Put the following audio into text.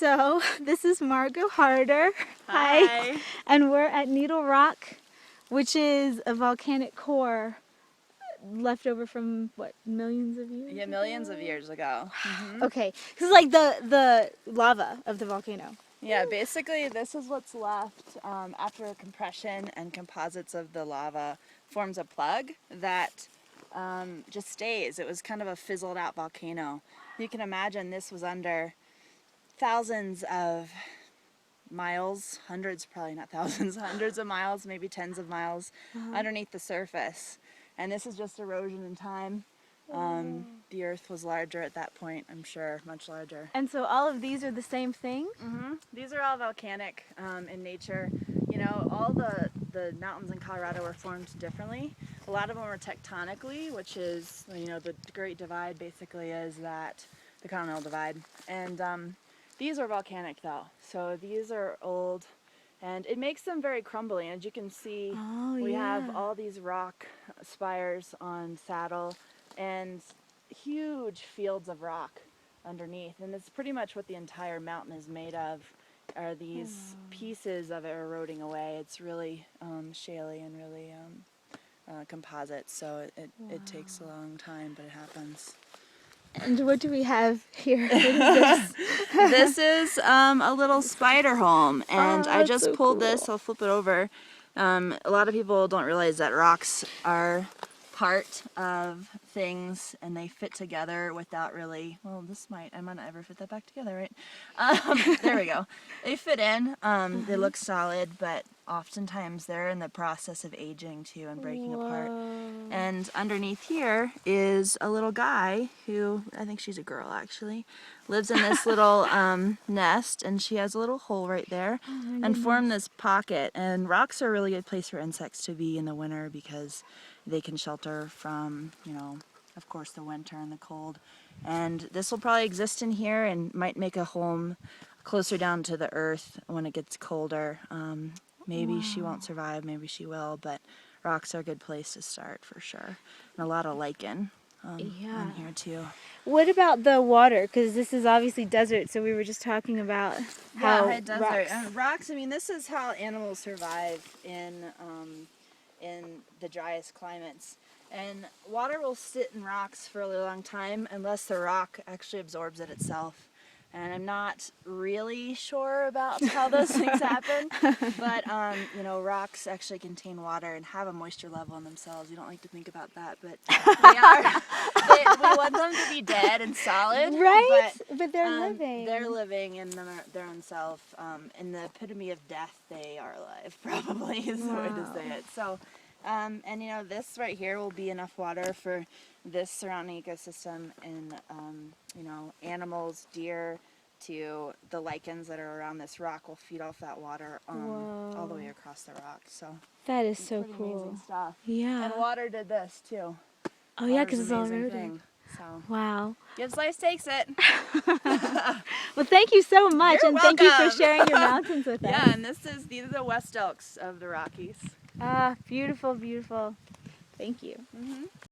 So this is Margot Harder. Hi. And we're at Needle Rock, which is a volcanic core left over from, what, millions of years Yeah, ago? millions of years ago. Okay, this is like the lava of the volcano. Yeah, basically this is what's left after compression and composites of the lava forms a plug that just stays. It was kind of a fizzled out volcano. You can imagine this was under thousands of miles, hundreds, probably not thousands, hundreds of miles, maybe tens of miles underneath the surface. And this is just erosion in time. The earth was larger at that point, I'm sure, much larger. And so all of these are the same thing? These are all volcanic in nature. You know, all the mountains in Colorado were formed differently. A lot of them were tectonically, which is, you know, the Great Divide basically is that, the Continental Divide. And these are volcanic though, so these are old. And it makes them very crumbly. As you can see, we have all these rock spires on Saddle and huge fields of rock underneath. And it's pretty much what the entire mountain is made of, are these pieces of it eroding away. It's really shaly and really composite, so it takes a long time, but it happens. And what do we have here? What is this? This is a little spider home, and I just so pulled cool. this. I'll flip it over. A lot of people don't realize that rocks are part of things, and they fit together without really. Well, I might not ever fit that back together, right? There we go. They fit in. They look solid, but oftentimes they're in the process of aging too and breaking apart. And underneath here is a little guy who, I think she's a girl actually, lives in this little nest, and she has a little hole right there and formed this pocket. And rocks are a really good place for insects to be in the winter because they can shelter from, you know, of course, the winter and the cold. And this will probably exist in here and might make a home closer down to the earth when it gets colder. Maybe she won't survive, maybe she will, but rocks are a good place to start for sure. And a lot of lichen in here too. What about the water? Because this is obviously desert, so we were just talking about how desert. Rocks, I mean, this is how animals survive in the driest climates. And water will sit in rocks for a really long time unless the rock actually absorbs it itself. And I'm not really sure about how those things happen, but you know, rocks actually contain water and have a moisture level in themselves. You don't like to think about that, but they are. We want them to be dead and solid, right? But they're living. They're living in their own self. In the epitome of death, they are alive. Probably is the way to say it. So. And you know, this right here will be enough water for this surrounding ecosystem and, you know, animals, deer, to the lichens that are around this rock will feed off that water all the way across the rock. So that is so cool. Amazing stuff. Yeah. And water did this too. Oh yeah, because it's all eroding. So wow. Gives life, takes it. Well, thank you so much, You're and welcome. thank you for sharing your mountains with us. Yeah, and these are the West Elks of the Rockies. Ah, beautiful, beautiful. Thank you.